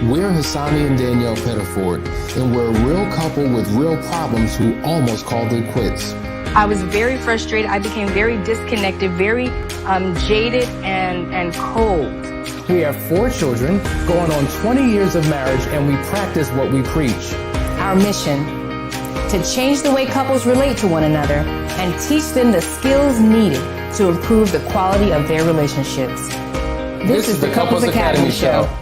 We're Hassani and Danielle Pettiford, and we're a real couple with real problems who almost called it quits. I was very frustrated. I became very disconnected, very jaded and cold. We have 4 children, going on 20 years of marriage, and we practice what we preach. Our mission, to change the way couples relate to one another and teach them the skills needed to improve the quality of their relationships. This is the Couples Academy Show.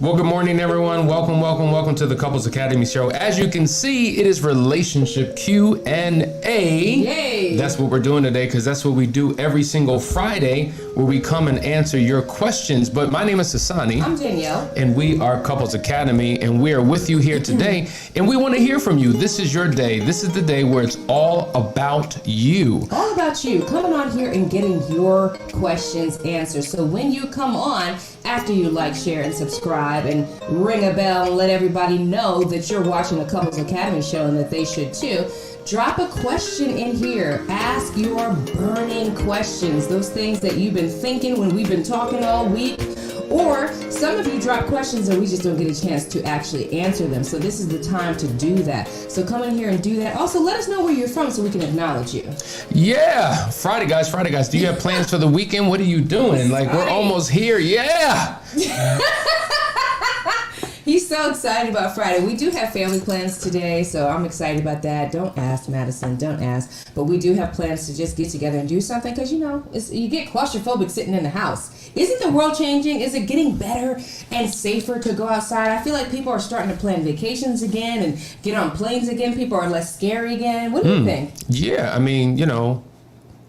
Well, good morning, everyone. Welcome to the Couples Academy Show. As you can see, it is relationship Q&A. Yay! That's what we're doing today, because that's what we do every single Friday, where we come and answer your questions. But my name is Hassani. I'm Danielle. And we are Couples Academy, and we are with you here today. And we want to hear from you. This is your day. This is the day where it's all about you. All about you. Coming on here and getting your questions answered. So when you come on, after you like, share, and subscribe, and ring a bell and let everybody know that you're watching the Couples Academy Show and that they should too, drop a question in here. Ask your burning questions, those things that you've been thinking when we've been talking all week. Or some of you drop questions and we just don't get a chance to actually answer them. So this is the time to do that. So come in here and do that. Also, let us know where you're from so we can acknowledge you. Yeah. Friday, guys. Do you have plans for the weekend? What are you doing? Like, we're almost here. Yeah. He's so excited about Friday. We do have family plans today, so I'm excited about that. Don't ask, Madison. Don't ask. But we do have plans to just get together and do something because, you know, you get claustrophobic sitting in the house. Isn't the world changing? Is it getting better and safer to go outside? I feel like people are starting to plan vacations again and get on planes again. People are less scary again. What do you think? Yeah, I mean, you know,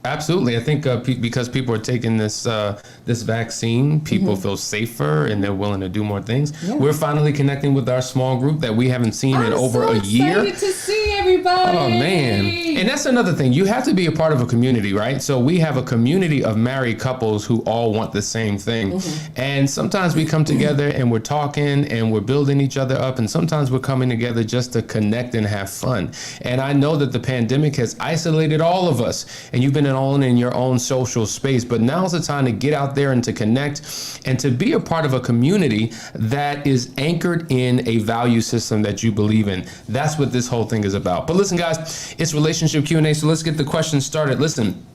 absolutely. I think because people are taking this vaccine, people feel safer and they're willing to do more things. Yeah. We're finally connecting with our small group that we haven't seen in over a year. I'm so excited to see everybody. Oh, man. And that's another thing. You have to be a part of a community, right? So we have a community of married couples who all want the same thing. And sometimes we come together and we're talking and we're building each other up. And sometimes we're coming together just to connect and have fun. And I know that the pandemic has isolated all of us. And you've been in your own social space, but now's the time to get out there and to connect and to be a part of a community that is anchored in a value system that you believe in. That's what this whole thing is about. But listen, guys, it's relationship Q&A, so let's get the questions started. Listen,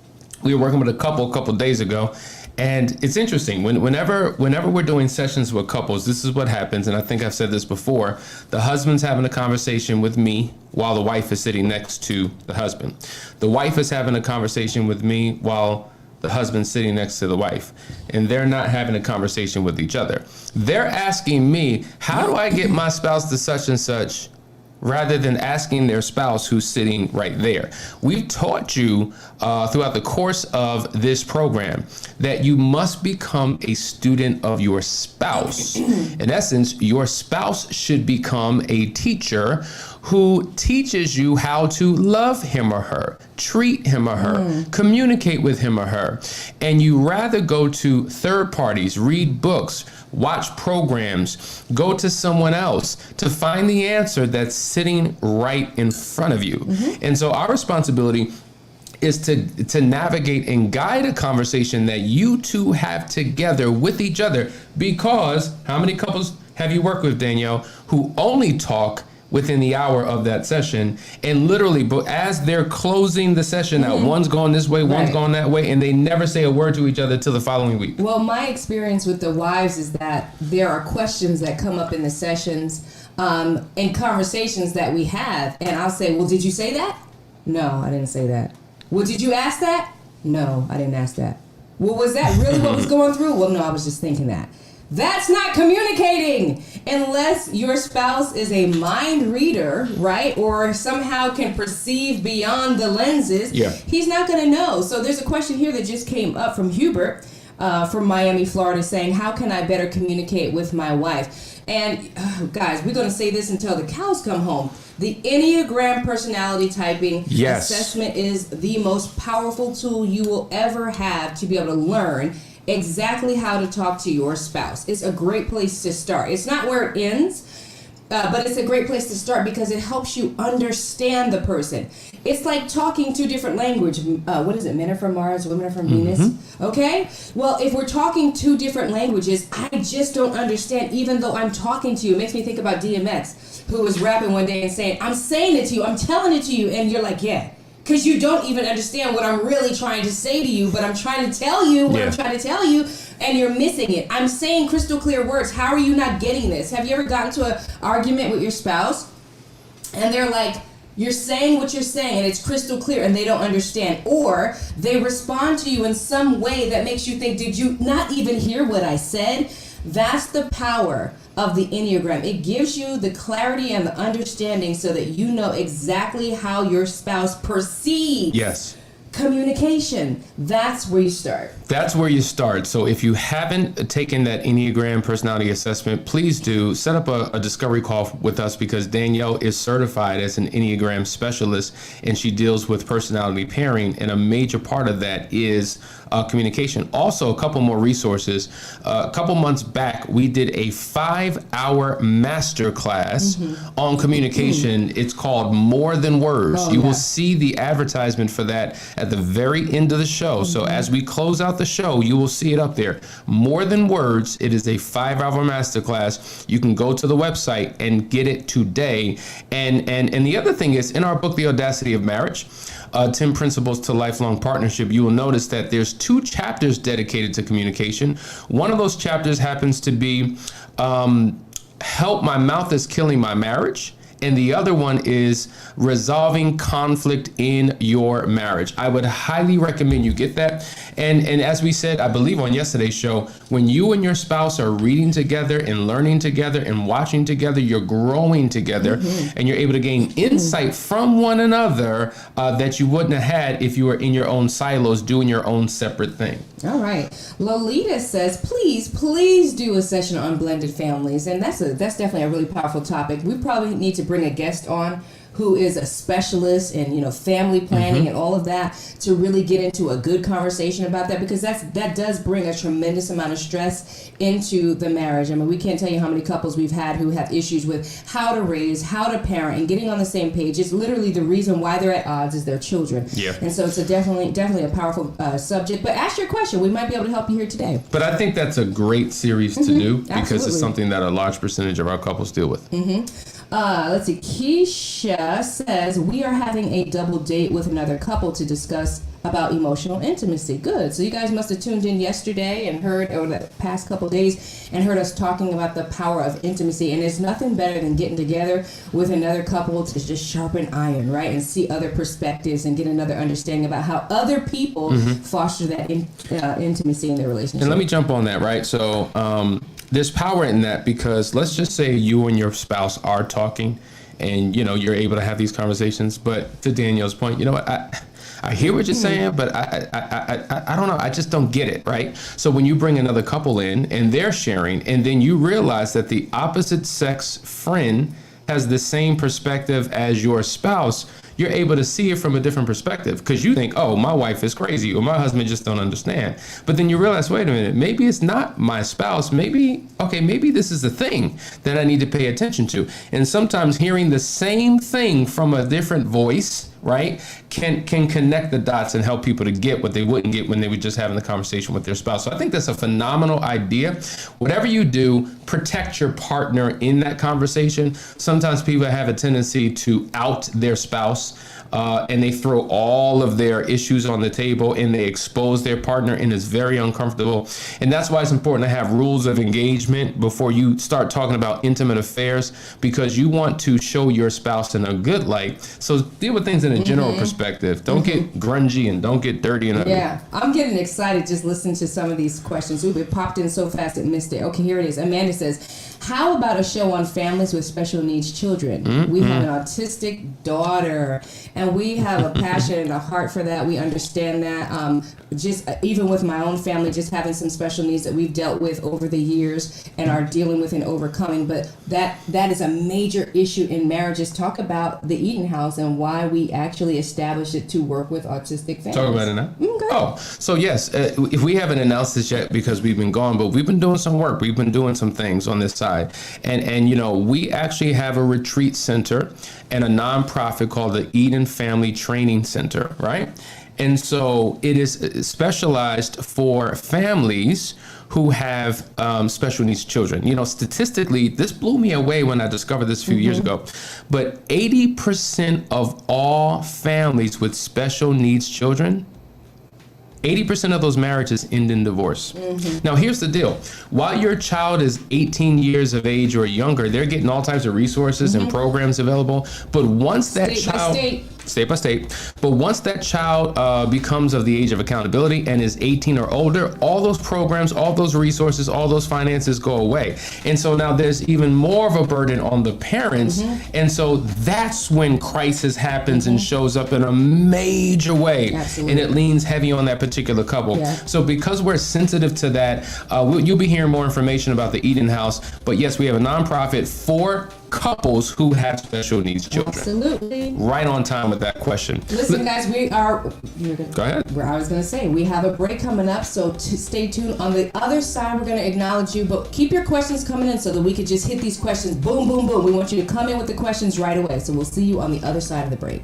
we were working with a couple days ago, and it's interesting. Whenever we're doing sessions with couples, this is what happens, and I think I've said this before. The husband's having a conversation with me while the wife is sitting next to the husband. The wife is having a conversation with me while the husband's sitting next to the wife. And they're not having a conversation with each other. They're asking me, how do I get my spouse to such and such, rather than asking their spouse who's sitting right there. We've taught you throughout the course of this program that you must become a student of your spouse. In essence, your spouse should become a teacher who teaches you how to love him or her, treat him or her, communicate with him or her. And you rather go to third parties, read books, watch programs, go to someone else to find the answer that's sitting right in front of you. And so our responsibility is to navigate and guide a conversation that you two have together with each other. Because how many couples have you worked with, Danielle, who only talk within the hour of that session, and literally, but as they're closing the session out, one's going this way, one's going that way, and they never say a word to each other till the following week? Well, my experience with the wives is that there are questions that come up in the sessions and conversations that we have, and I'll say, well, did you say that? No, I didn't say that. Well, did you ask that? No, I didn't ask that. Well, was that really what was going through? Well, no, I was just thinking that. That's not communicating unless your spouse is a mind reader, right? Or somehow can perceive beyond the lenses. Yeah. He's not going to know. So there's a question here that just came up from Hubert from Miami, Florida, saying, how can I better communicate with my wife? And guys, we're going to say this until the cows come home. The Enneagram personality typing assessment is the most powerful tool you will ever have to be able to learn exactly how to talk to your spouse. It's a great place to start. It's not where it ends. but it's a great place to start because it helps you understand the person. It's like talking two different language. What is it? Men are from Mars, women are from Venus. Okay? Well, if we're talking two different languages, I just don't understand, even though I'm talking to you. It makes me think about DMX, who was rapping one day and saying, I'm saying it to you, I'm telling it to you. And you're like, yeah. Because you don't even understand what I'm really trying to say to you, but I'm trying to tell you what I'm trying to tell you, and you're missing it. I'm saying crystal clear words. How are you not getting this? Have you ever gotten to an argument with your spouse, and they're like, you're saying what you're saying, and it's crystal clear, and they don't understand? Or they respond to you in some way that makes you think, did you not even hear what I said? That's the power of the Enneagram. It gives you the clarity and the understanding so that you know exactly how your spouse perceives communication. That's where you start. That's where you start. So if you haven't taken that Enneagram personality assessment, please do set up a discovery call with us, because Danielle is certified as an Enneagram specialist, and she deals with personality pairing, and a major part of that is communication. Also, a couple more resources. A couple months back, we did a 5-hour masterclass on communication. It's called More Than Words. You will see the advertisement for that at the very end of the show. So as we close out the show, you will see it up there. More Than Words. It is a 5-hour masterclass. You can go to the website and get it today. And the other thing is, in our book, The Audacity of Marriage, 10 Principles to Lifelong Partnership, you will notice that there's 2 chapters dedicated to communication. One of those chapters happens to be Help My Mouth is Killing My Marriage. And the other one is Resolving Conflict in Your Marriage. I would highly recommend you get that. And as we said, I believe on yesterday's show, when you and your spouse are reading together and learning together and watching together, you're growing together, and you're able to gain insight from one another that you wouldn't have had if you were in your own silos doing your own separate thing. All right. Lolita says, please do a session on blended families. And that's definitely a really powerful topic. We probably need to bring a guest on who is a specialist in, family planning and all of that, to really get into a good conversation about that, because that does bring a tremendous amount of stress into the marriage. I mean, we can't tell you how many couples we've had who have issues with how to raise, how to parent, and getting on the same page. It's literally the reason why they're at odds is their children. Yeah. And so it's definitely a powerful subject. But ask your question. We might be able to help you here today. But I think that's a great series to do, because it's something that a large percentage of our couples deal with. Let's see. Keisha says, we are having a double date with another couple to discuss about emotional intimacy. Good. So you guys must have tuned in yesterday and heard, over the past couple days, and heard us talking about the power of intimacy. And there's nothing better than getting together with another couple to just sharpen iron, right? And see other perspectives and get another understanding about how other people foster that intimacy in their relationship. And let me jump on that, right? So, there's power in that, because let's just say you and your spouse are talking and, you're able to have these conversations. But to Danielle's point, you know what? I hear what you're saying, but I don't know. I just don't get it, right? So when you bring another couple in and they're sharing, and then you realize that the opposite sex friend has the same perspective as your spouse, you're able to see it from a different perspective, because you think, oh, my wife is crazy, or my husband just don't understand. But then you realize, wait a minute, maybe it's not my spouse. Maybe this is the thing that I need to pay attention to. And sometimes hearing the same thing from a different voice, right, can connect the dots and help people to get what they wouldn't get when they were just having the conversation with their spouse. So I think that's a phenomenal idea. Whatever you do, protect your partner in that conversation. Sometimes people have a tendency to out their spouse, and they throw all of their issues on the table and they expose their partner, and it's very uncomfortable. And that's why it's important to have rules of engagement before you start talking about intimate affairs, because you want to show your spouse in a good light. So deal with things in a general perspective. Don't get grungy and don't get dirty and ugly. Yeah, I'm getting excited just listening to some of these questions. Ooh, it popped in so fast it missed it. Okay, here it is. Amanda says, how about a show on families with special needs children? We have an autistic daughter, and we have a passion and a heart for that. We understand that. Just even with my own family, just having some special needs that we've dealt with over the years and are dealing with and overcoming. But that is a major issue in marriages. Talk about the Eden House and why we actually established it to work with autistic families. Talk about it now. Okay. Oh, so yes, if we haven't announced this yet because we've been gone, but we've been doing some work. We've been doing some things on this side. And you know, we actually have a retreat center and a nonprofit called the Eden Family Training Center, right? And so it is specialized for families who have special needs children. You know, statistically, this blew me away when I discovered this a few years ago, but 80% of all families with special needs children, 80% of those marriages end in divorce. Now, here's the deal. While your child is 18 years of age or younger, they're getting all types of resources and programs available. But once that child... State by state. But once that child becomes of the age of accountability and is 18 or older, all those programs, all those resources, all those finances go away. And so now there's even more of a burden on the parents. And so that's when crisis happens and shows up in a major way. Absolutely. And it leans heavy on that particular couple. Yeah. So because we're sensitive to that, you'll be hearing more information about the Eden House. But yes, we have a nonprofit for couples who have special needs children. Absolutely. Right on time with that question. Listen, guys, we are... Go ahead. I was going to say, we have a break coming up, so stay tuned. On the other side, we're going to acknowledge you, but keep your questions coming in so that we could just hit these questions. Boom, boom, boom. We want you to come in with the questions right away. So we'll see you on the other side of the break.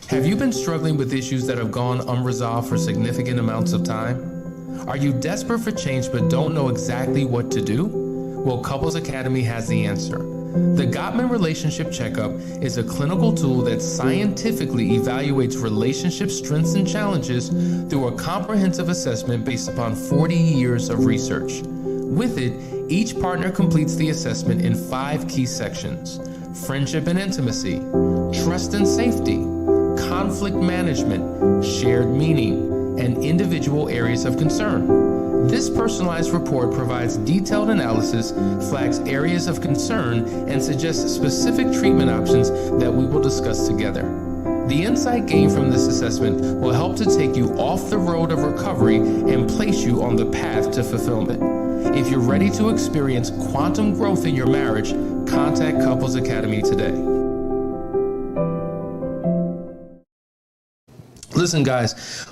Have you been struggling with issues that have gone unresolved for significant amounts of time? Are you desperate for change but don't know exactly what to do? Well, Couples Academy has the answer. The Gottman Relationship Checkup is a clinical tool that scientifically evaluates relationship strengths and challenges through a comprehensive assessment based upon 40 years of research. With it, each partner completes the assessment in 5 key sections: friendship and intimacy, trust and safety, conflict management, shared meaning, and individual areas of concern. This personalized report provides detailed analysis, flags areas of concern, and suggests specific treatment options that we will discuss together. The insight gained from this assessment will help to take you off the road of recovery and place you on the path to fulfillment. If you're ready to experience quantum growth in your marriage, contact Couples Academy today. Listen, guys,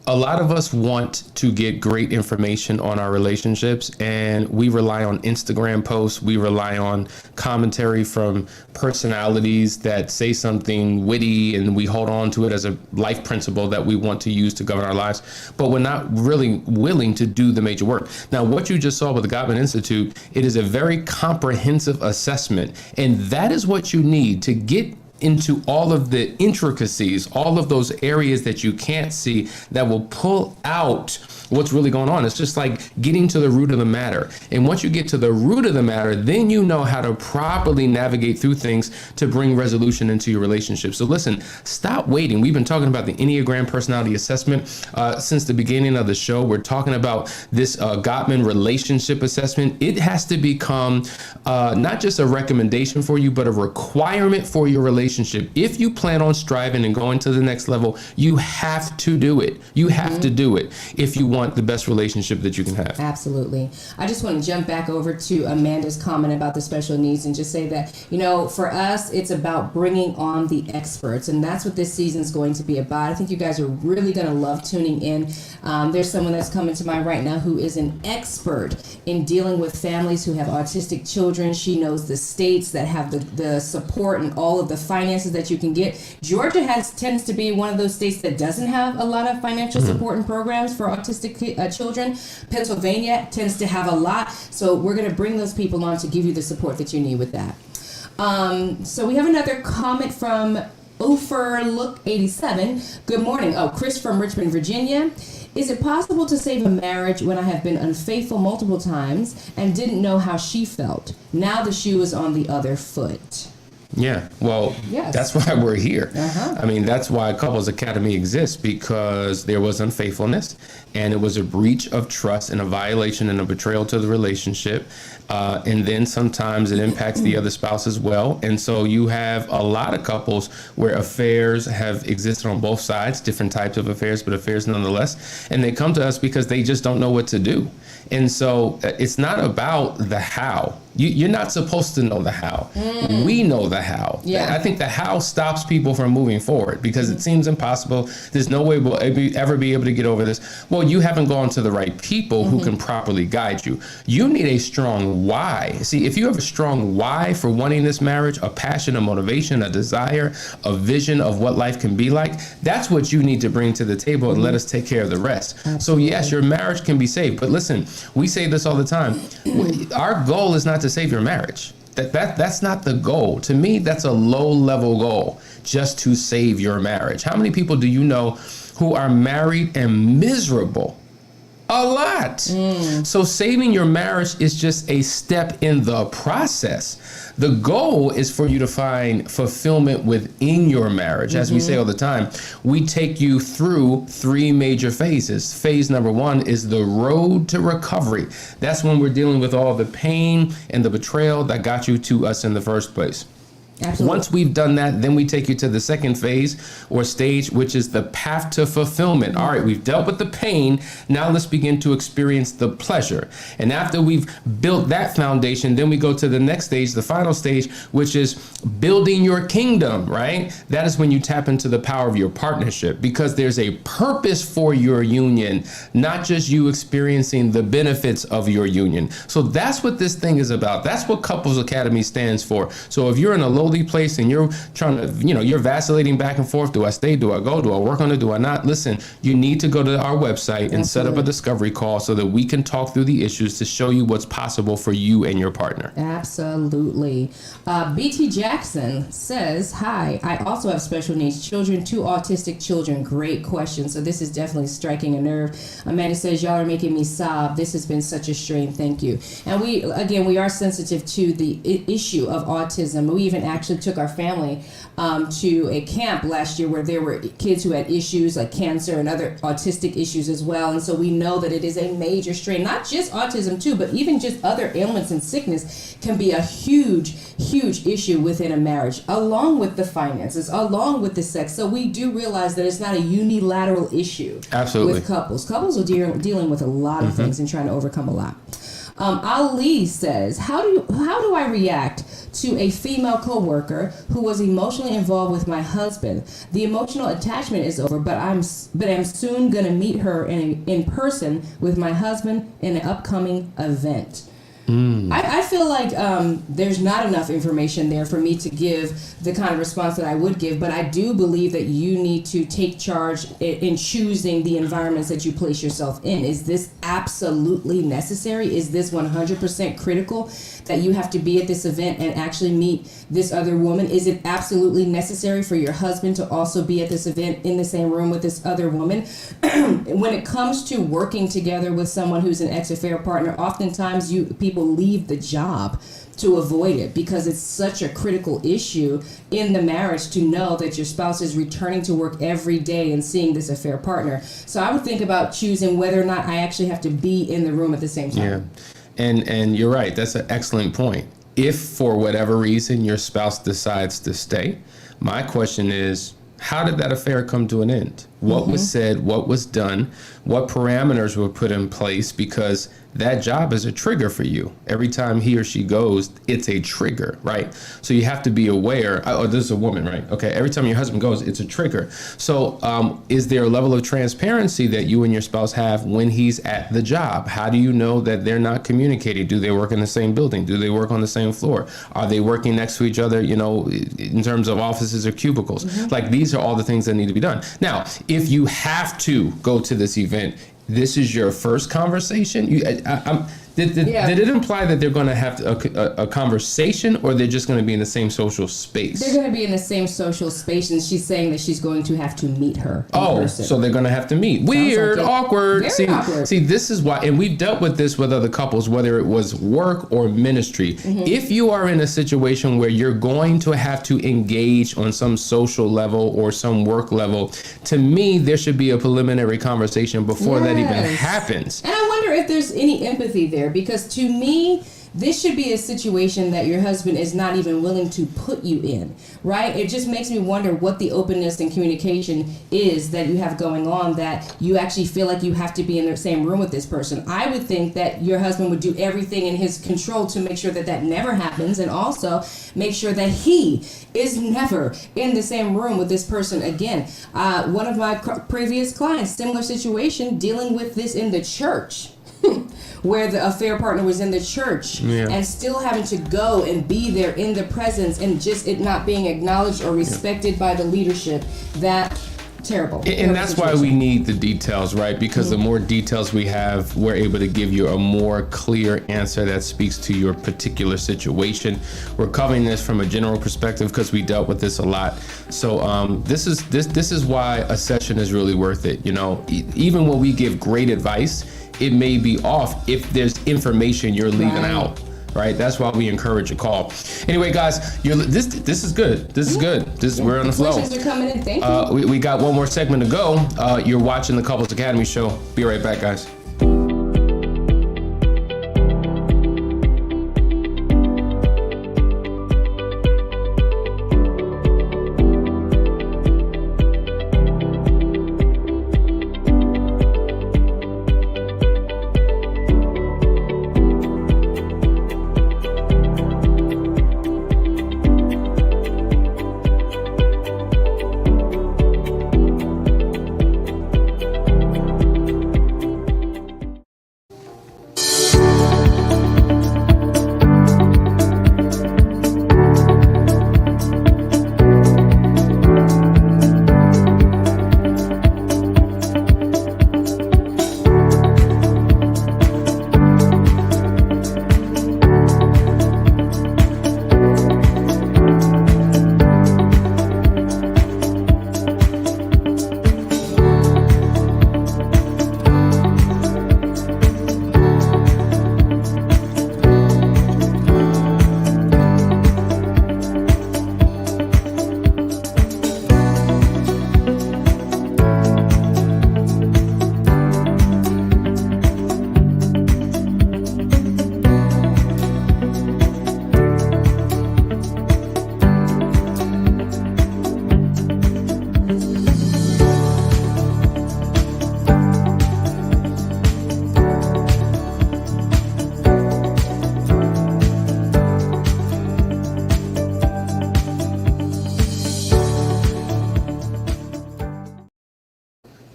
a lot of us want to get great information on our relationships, and we rely on Instagram posts. We rely on commentary from personalities that say something witty, and we hold on to it as a life principle that we want to use to govern our lives, but we're not really willing to do the major work. Now, what you just saw with the Gottman Institute, it is a very comprehensive assessment, and that is what you need to get into all of the intricacies, all of those areas that you can't see that will pull out what's really going on. It's just like getting to the root of the matter. And once you get to the root of the matter, then you know how to properly navigate through things to bring resolution into your relationship. So listen, stop waiting. We've been talking about the Enneagram Personality Assessment since the beginning of the show. We're talking about this Gottman Relationship Assessment. It has to become not just a recommendation for you, but a requirement for your relationship. If you plan on striving and going to the next level, you have to do it. You have to do it if you want the best relationship that you can have. Absolutely. I just want to jump back over to Amanda's comment about the special needs and just say that, you know, for us, it's about bringing on the experts. And that's what this season is going to be about. I think you guys are really going to love tuning in. There's someone that's coming to mind right now who is an expert in dealing with families who have autistic children. She knows the states that have the support and all of the finances that you can get. Georgia tends to be one of those states that doesn't have a lot of financial support and programs for autistic children. Pennsylvania tends to have a lot. So we're going to bring those people on to give you the support that you need with that. So we have another comment from Ofer Look 87. Good morning. Oh, Chris from Richmond, Virginia. Is it possible to save a marriage when I have been unfaithful multiple times and didn't know how she felt? Now the shoe is on the other foot. Yeah, well, Yes. that's why we're here. Uh-huh. I mean, that's why Couples Academy exists, because there was unfaithfulness, and it was a breach of trust and a violation and a betrayal to the relationship. And then sometimes it impacts the other spouse as well. And so you have a lot of couples where affairs have existed on both sides, different types of affairs, but affairs nonetheless. And they come to us because they just don't know what to do. And so it's not about the how. You're not supposed to know the how. We know the how. Yeah. I think the how stops people from moving forward because it seems impossible. There's no way we'll ever be able to get over this. Well, you haven't gone to the right people who can properly guide you. You need a strong why. See, if you have a strong why for wanting this marriage, a passion, a motivation, a desire, a vision of what life can be like, that's what you need to bring to the table and let us take care of the rest. So yes, your marriage can be saved. But listen, we say this all the time. Our goal is not to save your marriage. That's not the goal. To me, that's a low level goal, just to save your marriage. How many people do you know who are married and miserable? A lot. So saving your marriage is just a step in the process. The goal is for you to find fulfillment within your marriage. As we say all the time, we take you through 3 major phases. Phase number 1 is the road to recovery. That's when we're dealing with all the pain and the betrayal that got you to us in the first place. Absolutely. Once we've done that, then we take you to the second phase or stage, which is the path to fulfillment. All right, we've dealt with the pain. Now let's begin to experience the pleasure. And after we've built that foundation, then we go to the next stage, the final stage, which is building your kingdom, right? That is when you tap into the power of your partnership, because there's a purpose for your union, not just you experiencing the benefits of your union. So that's what this thing is about. That's what Couples Academy stands for. So if you're in a lowly place and you're trying to, you're vacillating back and forth. Do I stay? Do I go? Do I work on it? Do I not? Listen, you need to go to our website and set up a discovery call so that we can talk through the issues to show you what's possible for you and your partner. Absolutely. BT Jackson says, hi, I also have special needs children, 2 autistic children. Great question. So this is definitely striking a nerve. Amanda says, y'all are making me sob. This has been such a strain. Thank you. And we are sensitive to the issue of autism. We even actually took our family to a camp last year where there were kids who had issues like cancer and other autistic issues as well. And so we know that it is a major strain, not just autism too, but even just other ailments and sickness can be a huge issue within a marriage, along with the finances, along with the sex. So we do realize that it's not a unilateral issue. Absolutely. With couples. Couples are dealing with a lot of things and trying to overcome a lot. Ali says, how do I react to a female coworker who was emotionally involved with my husband? The emotional attachment is over, but I'm soon gonna meet her in person with my husband in an upcoming event. I feel like there's not enough information there for me to give the kind of response that I would give, but I do believe that you need to take charge in choosing the environments that you place yourself in. Is this absolutely necessary? Is this 100% critical that you have to be at this event and actually meet this other woman? Is it absolutely necessary for your husband to also be at this event in the same room with this other woman? When it comes to working together with someone who's an ex-affair partner, oftentimes people leave the job to avoid it because it's such a critical issue in the marriage to know that your spouse is returning to work every day and seeing this affair partner. So I would think about choosing whether or not I actually have to be in the room at the same time. Yeah. And you're right. That's an excellent point. If for whatever reason your spouse decides to stay, my question is, how did that affair come to an end? What was said? What was done? What parameters were put in place? Because that job is a trigger for you. Every time he or she goes, it's a trigger, right? So you have to be aware. Oh, this is a woman, right? Okay. Every time your husband goes, it's a trigger. So is there a level of transparency that you and your spouse have when he's at the job? How do you know that they're not communicating? Do they work in the same building? Do they work on the same floor? Are they working next to each other, in terms of offices or cubicles? Like, these are all the things that need to be done. Now, if you have to go to this event, this is your first conversation? Did it imply that they're going to have a conversation, or they're just going to be in the same social space? They're going to be in the same social space, and she's saying that she's going to have to meet her in person. So they're going to have to meet. Weird, like awkward. Very awkward. See, this is why, and we've dealt with this with other couples, whether it was work or ministry. Mm-hmm. If you are in a situation where you're going to have to engage on some social level or some work level, to me, there should be a preliminary conversation before that even happens. And I wonder if there's any empathy there, because to me, this should be a situation that your husband is not even willing to put you in, right? It just makes me wonder what the openness and communication is that you have going on, that you actually feel like you have to be in the same room with this person. I would think that your husband would do everything in his control to make sure that that never happens, and also make sure that he is never in the same room with this person again. One of my previous clients, similar situation, dealing with this in the church. Where the affair partner was in the church and still having to go and be there in the presence, and just it not being acknowledged or respected by the leadership. That terrible. And that's why we need the details, right? Because the more details we have, we're able to give you a more clear answer that speaks to your particular situation. We're covering this from a general perspective because we dealt with this a lot. So this is why a session is really worth it. You know, even when we give great advice, it may be off if there's information you're leaving out, right? That's why we encourage a call. Anyway, guys, this is good. This is good. We're on the flow. Questions are coming in. Thank you. We got one more segment to go. You're watching the Couples Academy show. Be right back, guys.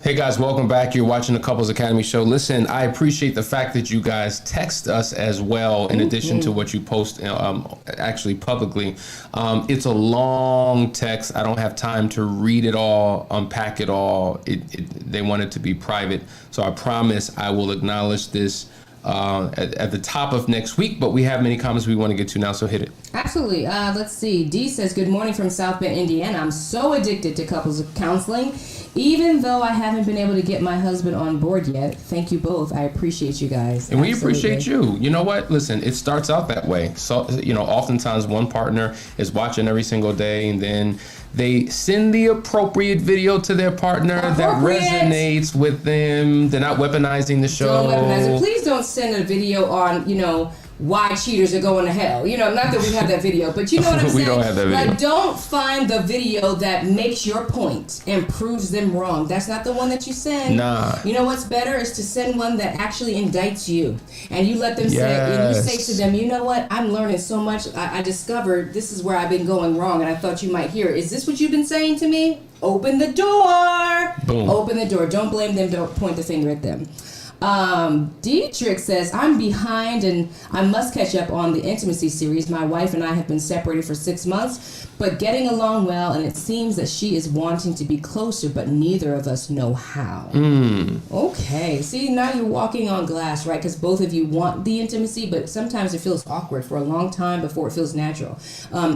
Hey guys, welcome back. You're watching the Couples Academy show. Listen, I appreciate the fact that you guys text us as well, in addition to what you post actually publicly. It's a long text. I don't have time to read it all, unpack it all. They want it to be private. So I promise I will acknowledge this at the top of next week, but we have many comments we want to get to now, so hit it. Absolutely. Let's see. Dee says, good morning from South Bend, Indiana. I'm so addicted to couples counseling, even though I haven't been able to get my husband on board yet. Thank you both. I appreciate you guys. And we appreciate you. You know what? Listen, it starts out that way. So, oftentimes one partner is watching every single day, and then they send the appropriate video to their partner that resonates with them. They're not weaponizing the show. Don't weaponize it. Please don't send a video on, why cheaters are going to hell. Not that we have that video, but you know what I'm saying? We don't have that video. Like, don't find the video that makes your point and proves them wrong. That's not the one that you send. Nah. You know what's better is to send one that actually indicts you. And you let them say, and you say to them, you know what? I'm learning so much. I discovered this is where I've been going wrong, and I thought you might hear it. Is this what you've been saying to me? Open the door. Boom. Open the door. Don't blame them. Don't point the finger at them. Dietrich says, I'm behind and I must catch up on the intimacy series. My wife and I have been separated for 6 months, but getting along well, and it seems that she is wanting to be closer, but neither of us know how. Okay. okay. See, now you're walking on glass, right? Because both of you want the intimacy, but sometimes it feels awkward for a long time before it feels natural.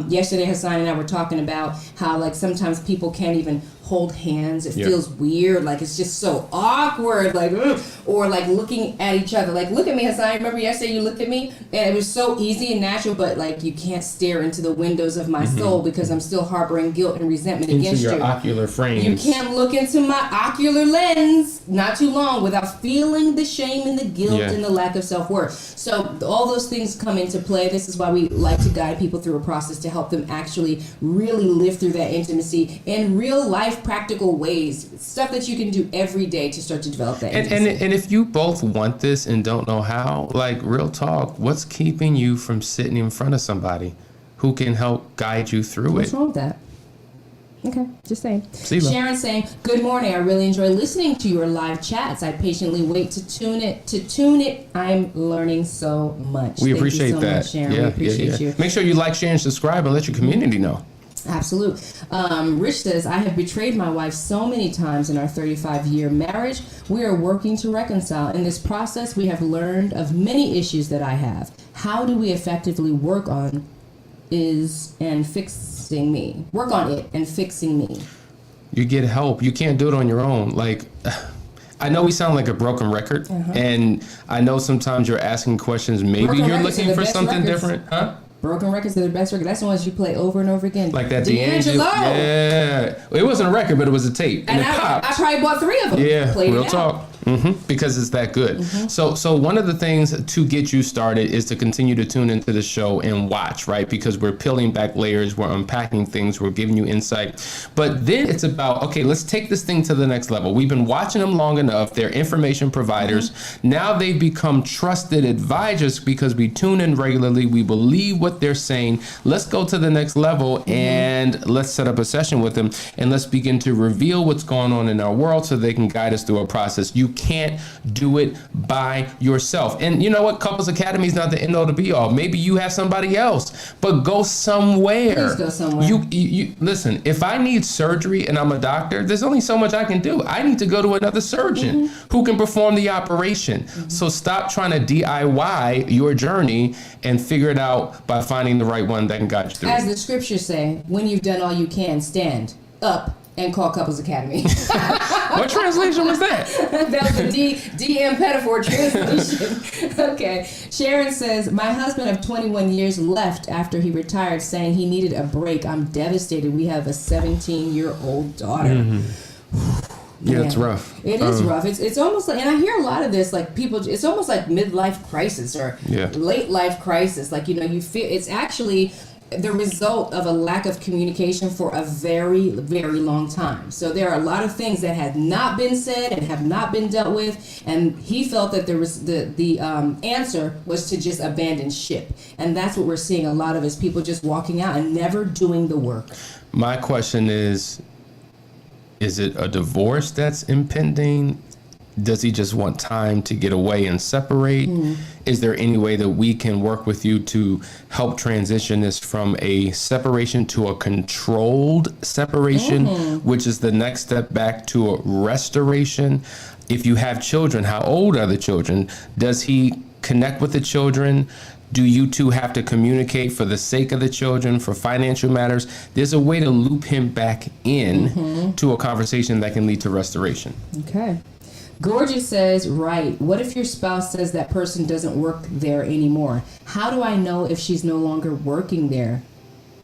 Yesterday, Hassan and I were talking about how, like, sometimes people can't even hold hands. It feels weird. Like, it's just so awkward. Like, ugh. Or, like, looking at each other. Like, look at me, Hassan. Remember yesterday you looked at me? And it was so easy and natural, but, like, you can't stare into the windows of my soul because I'm still harboring guilt and resentment against you. Into your ocular frames. You can't look into my ocular lens not too long without feeling the shame and the guilt and the lack of self-worth. So all those things come into play. This is why we like to guide people through a process to help them actually really live through that intimacy in real life, practical ways. Stuff that you can do every day to start to develop that intimacy. And if you both want this and don't know how, like, real talk, what's keeping you from sitting in front of somebody who can help guide you through it? What's wrong with that? Okay, just saying. Siva. Sharon saying, "Good morning. I really enjoy listening to your live chats. I patiently wait to tune it. I'm learning so much." We appreciate Thank you so that. much, Sharon. We appreciate you. Make sure you like, share, and subscribe, and let your community know. Absolute. Rich says, "I have betrayed my wife so many times in our 35-year marriage. We are working to reconcile. In this process, we have learned of many issues that I have. How do we effectively work on Work on it and fixing me?" You get help. You can't do it on your own. Like, I know we sound like a broken record, and I know sometimes you're asking questions. Maybe Broken you're records are looking the for best something records. different, huh? Broken records are the best record. That's the ones you play over and over again. Like that D'Angelo. Yeah, it wasn't a record, but it was a tape, and it popped. I probably bought 3 of them. Yeah, Played real it talk. out. Because it's that good. So one of the things to get you started is to continue to tune into the show and watch, right? Because we're peeling back layers, we're unpacking things, we're giving you insight. But then it's about, okay, let's take this thing to the next level. We've been watching them long enough. They're information providers. Now they become trusted advisors because we tune in regularly. We believe what they're saying. Let's go to the next level and let's set up a session with them and let's begin to reveal what's going on in our world so they can guide us through a process. You can't do it by yourself. And you know what? Couples Academy is not the end all to be all. Maybe you have somebody else, but go somewhere. Please go somewhere. You listen, if I need surgery and I'm a doctor, there's only so much I can do. I need to go to another surgeon who can perform the operation. So stop trying to DIY your journey and figure it out by finding the right one that can guide you through. As the scriptures say, when you've done all you can, stand up and call Couples Academy. What translation was that? That was the DM Pettifor translation. Okay. Sharon says, "My husband of 21 years left after he retired, saying he needed a break. I'm devastated. We have a 17-year-old daughter." Yeah, it's rough. It is rough. It's almost like, and I hear a lot of this, like people, it's almost like midlife crisis or late life crisis. Like, you know, you feel it's actually the result of a lack of communication for a very, very long time. So there are a lot of things that have not been said and have not been dealt with, and he felt that there was the answer was to just abandon ship, and that's what we're seeing a lot of is people just walking out and never doing the work. My question is it a divorce that's impending? Does he just want time to get away and separate? Is there any way that we can work with you to help transition this from a separation to a controlled separation, which is the next step back to a restoration? If you have children, how old are the children? Does he connect with the children? Do you two have to communicate for the sake of the children, for financial matters? There's a way to loop him back in to a conversation that can lead to restoration. Okay. Gorgeous says, right, what if your spouse says that person doesn't work there anymore? How do I know if she's no longer working there?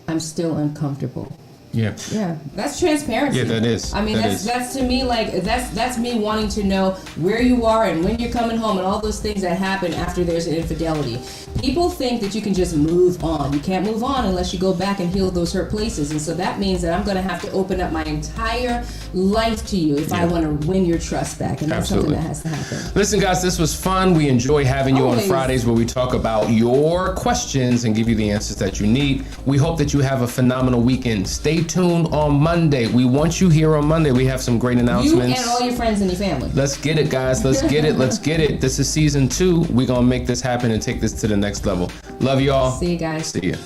I'm still uncomfortable. Yeah. Yeah, that's transparency. Yeah, that is. I mean, That that's to me like that's me wanting to know where you are and when you're coming home and all those things that happen after there's an infidelity. People think that you can just move on. You can't move on unless you go back and heal those hurt places. And so that means that I'm going to have to open up my entire life to you if I want to win your trust back. And that's something that has to happen. Listen, guys, this was fun. We enjoy having you Always. on Fridays where we talk about your questions and give you the answers that you need. We hope that you have a phenomenal weekend. Stay tuned on Monday. We want you here on Monday. We have some great announcements. You and all your friends and your family. Let's get it, guys. Let's get it. Let's get it. This is season 2. We're going to make this happen and take this to the next level. Love y'all. See you guys. See ya.